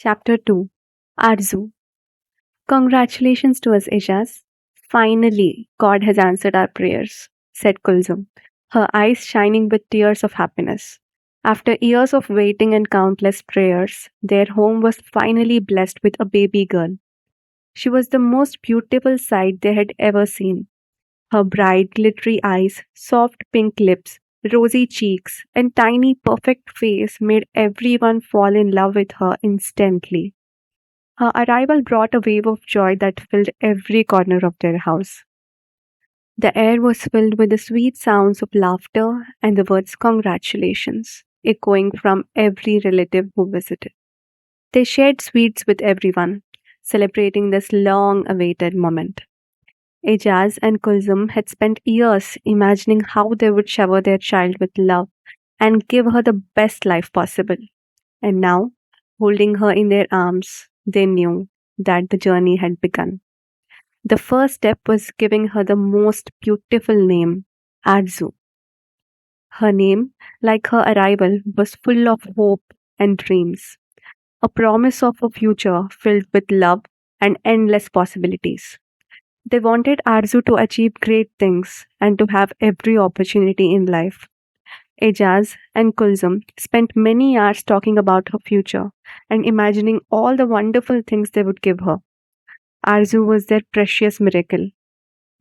Chapter 2. Arzoo. Congratulations to us, Ijaz. Finally, God has answered our prayers, said Kulzum, her eyes shining with tears of happiness. After years of waiting and countless prayers, their home was finally blessed with a baby girl. She was the most beautiful sight they had ever seen. Her bright, glittery eyes, soft pink lips, rosy cheeks, and tiny, perfect face made everyone fall in love with her instantly. Her arrival brought a wave of joy that filled every corner of their house. The air was filled with the sweet sounds of laughter and the words congratulations, echoing from every relative who visited. They shared sweets with everyone, celebrating this long awaited moment. Ejaz and Kulzum had spent years imagining how they would shower their child with love and give her the best life possible. And now, holding her in their arms, they knew that the journey had begun. The first step was giving her the most beautiful name, Arzoo. Her name, like her arrival, was full of hope and dreams, a promise of a future filled with love and endless possibilities. They wanted Arzoo to achieve great things and to have every opportunity in life. Ejaz and Kulzum spent many hours talking about her future and imagining all the wonderful things they would give her. Arzoo was their precious miracle,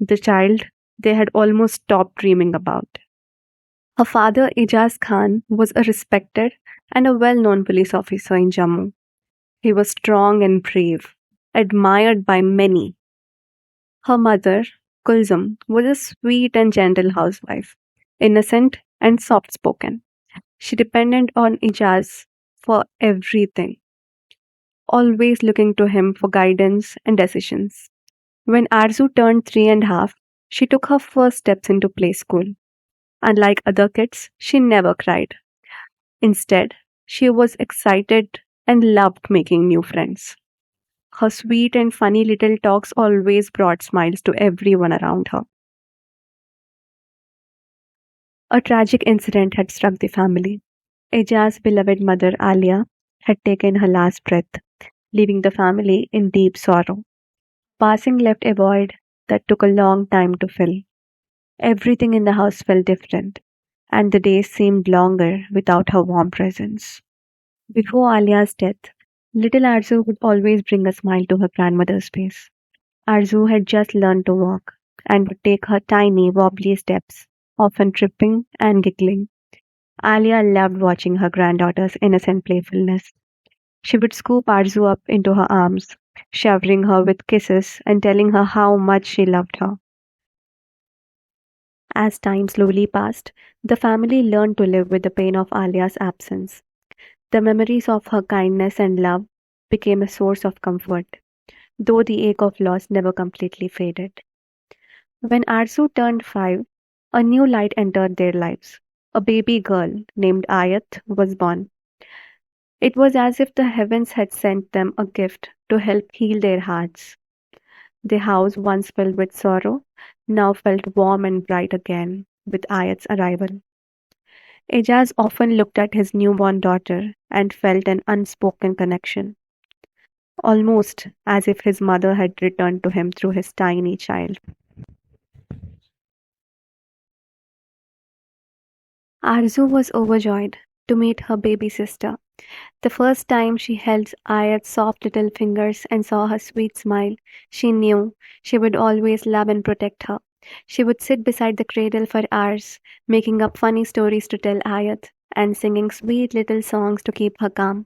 the child they had almost stopped dreaming about. Her father, Ejaz Khan, was a respected and a well known police officer in Jammu. He was strong and brave, admired by many. Her mother, Kulzum, was a sweet and gentle housewife, innocent and soft spoken. She depended on Ijaz for everything, always looking to him for guidance and decisions. When Arzu turned 3.5, she took her first steps into play school. Unlike other kids, she never cried. Instead, she was excited and loved making new friends. Her sweet and funny little talks always brought smiles to everyone around her. A tragic incident had struck the family. Ejaz's beloved mother, Alia, had taken her last breath, leaving the family in deep sorrow. Passing left a void that took a long time to fill. Everything in the house felt different, and the days seemed longer without her warm presence. Before Alia's death, little Arzu would always bring a smile to her grandmother's face. Arzu had just learned to walk and would take her tiny, wobbly steps, often tripping and giggling. Alia loved watching her granddaughter's innocent playfulness. She would scoop Arzu up into her arms, showering her with kisses and telling her how much she loved her. As time slowly passed, the family learned to live with the pain of Alia's absence. The memories of her kindness and love became a source of comfort, though the ache of loss never completely faded. When Arzu turned 5, a new light entered their lives. A baby girl named Ayat was born. It was as if the heavens had sent them a gift to help heal their hearts. The house, once filled with sorrow, now felt warm and bright again with Ayat's arrival. Ejaz often looked at his newborn daughter and felt an unspoken connection, almost as if his mother had returned to him through his tiny child. Arzu was overjoyed to meet her baby sister. The first time she held Ayat's soft little fingers and saw her sweet smile, she knew she would always love and protect her. She would sit beside the cradle for hours, making up funny stories to tell Ayat and singing sweet little songs to keep her calm.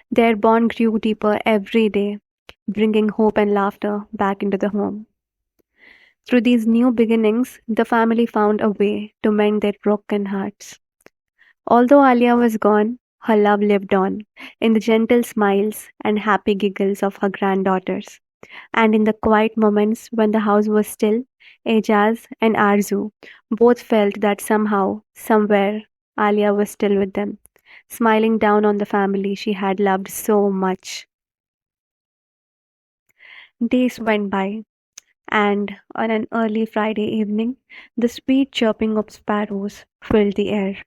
Their bond grew deeper every day, bringing hope and laughter back into the home. Through these new beginnings, the family found a way to mend their broken hearts. Although Alia was gone, her love lived on, in the gentle smiles and happy giggles of her granddaughters, and in the quiet moments when the house was still. Ejaz and Arzu both felt that somehow, somewhere, Alia was still with them, smiling down on the family she had loved so much. Days went by, and on an early Friday evening, the sweet chirping of sparrows filled the air.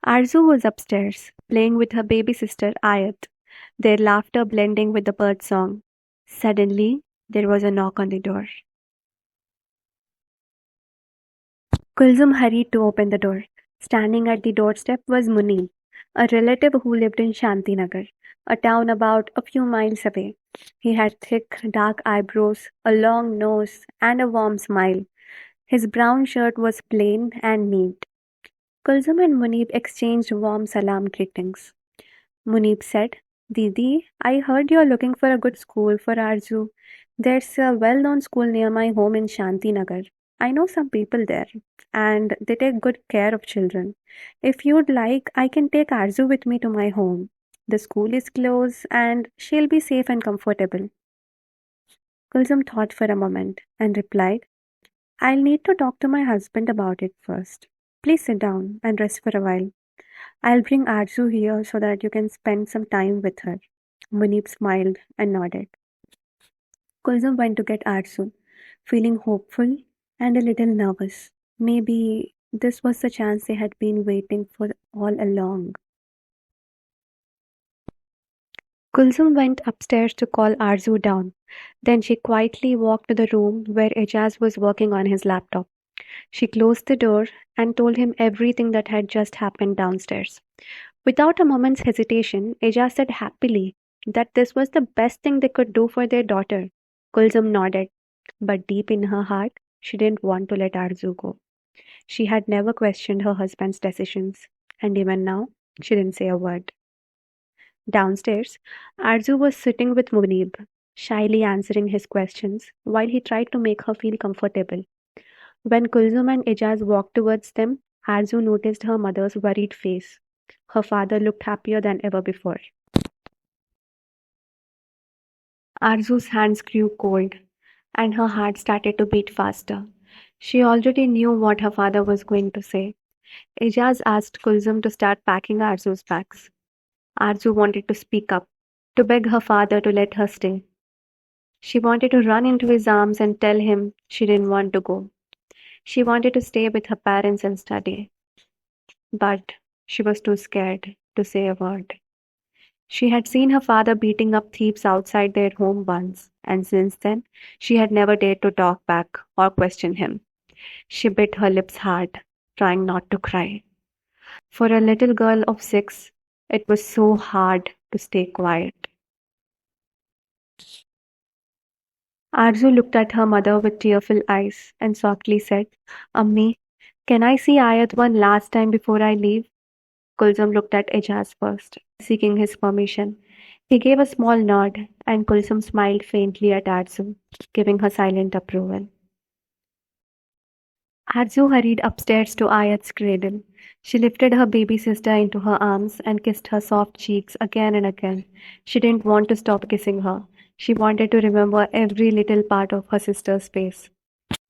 Arzu was upstairs, playing with her baby sister Ayat. their laughter blending with the bird song. Suddenly, there was a knock on the door. Kulzum hurried to open the door. Standing at the doorstep was Munib, a relative who lived in Shantinagar, a town about a few miles away. He had thick, dark eyebrows, a long nose, and a warm smile. His brown shirt was plain and neat. Kulzum and Munib exchanged warm salam greetings. Munib said, Didi, I heard you're looking for a good school for Arzoo. There's a well known school near my home in Shantinagar. I know some people there, and they take good care of children. If you'd like, I can take Arzoo with me to my home. The school is close, and she'll be safe and comfortable. Kulsum thought for a moment and replied, I'll need to talk to my husband about it first. Please sit down and rest for a while. I'll bring Arzoo here so that you can spend some time with her. Munib smiled and nodded. Kulzum went to get Arzoo, feeling hopeful and a little nervous. Maybe this was the chance they had been waiting for all along. Kulzum went upstairs to call Arzoo down. Then she quietly walked to the room where Ejaz was working on his laptop. She closed the door and told him everything that had just happened downstairs. Without a moment's hesitation, Ejaz said happily that this was the best thing they could do for their daughter. Kulzum nodded, but deep in her heart, she didn't want to let Arzoo go. She had never questioned her husband's decisions, and even now, she didn't say a word. Downstairs, Arzoo was sitting with Munib, shyly answering his questions while he tried to make her feel comfortable. When Kulzum and Ijaz walked towards them, Arzoo noticed her mother's worried face. Her father looked happier than ever before. Arzoo's hands grew cold, and her heart started to beat faster. She already knew what her father was going to say. Ijaz asked Kulzum to start packing Arzoo's bags. Arzoo wanted to speak up, to beg her father to let her stay. She wanted to run into his arms and tell him she didn't want to go. She wanted to stay with her parents and study, but she was too scared to say a word. She had seen her father beating up thieves outside their home once, and since then she had never dared to talk back or question him. She bit her lips hard, trying not to cry. For a little girl of 6, it was so hard to stay quiet. Arzu looked at her mother with tearful eyes and softly said, Ammi, can I see Ayat one last time before I leave? Kulsum looked at Ejaz first, seeking his permission. He gave a small nod, and Kulsum smiled faintly at Arzu, giving her silent approval. Arzu hurried upstairs to Ayat's cradle. She lifted her baby sister into her arms and kissed her soft cheeks again and again. She didn't want to stop kissing her. She wanted to remember every little part of her sister's face.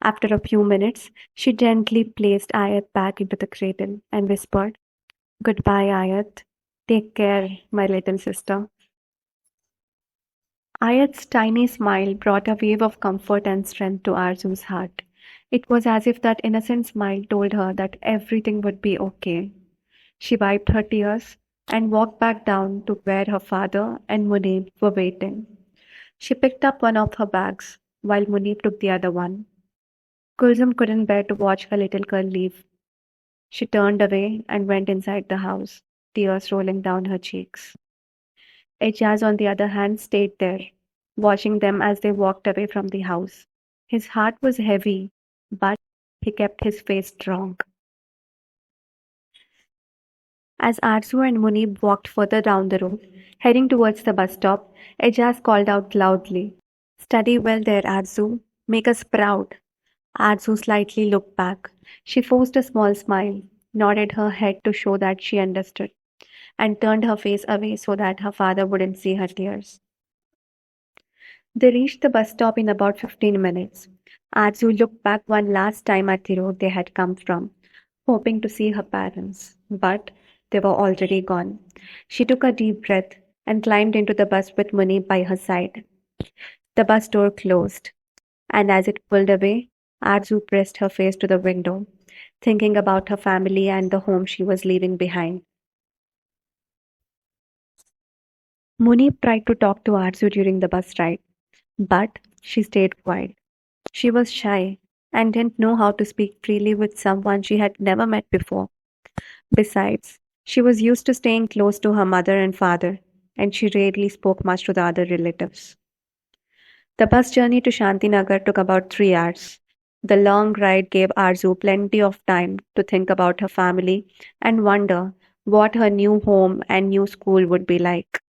After a few minutes, she gently placed Ayat back into the cradle and whispered, Goodbye, Ayat. Take care, my little sister. Ayat's tiny smile brought a wave of comfort and strength to Arzu's heart. It was as if that innocent smile told her that everything would be okay. She wiped her tears and walked back down to where her father and Munib were waiting. She picked up one of her bags while Munib took the other one. Kulzum couldn't bear to watch her little girl leave. She turned away and went inside the house, tears rolling down her cheeks. Ejaz, on the other hand, stayed there, watching them as they walked away from the house. His heart was heavy, but he kept his face strong. As Arzu and Munib walked further down the road, heading towards the bus stop, Ejaz called out loudly, Study well there, Arzu. Make us proud. Arzu slightly looked back. She forced a small smile, nodded her head to show that she understood, and turned her face away so that her father wouldn't see her tears. They reached the bus stop in about 15 minutes. Arzu looked back one last time at the road they had come from, hoping to see her parents, but they were already gone. She took a deep breath and climbed into the bus with Muni by her side. The bus door closed, and as it pulled away, Arzu pressed her face to the window, thinking about her family and the home she was leaving behind. Munib tried to talk to Arzu during the bus ride, but she stayed quiet. She was shy and didn't know how to speak freely with someone she had never met before. Besides, she was used to staying close to her mother and father, and she rarely spoke much to the other relatives. The bus journey to Shantinagar took about 3 hours. The long ride gave Arzu plenty of time to think about her family and wonder what her new home and new school would be like.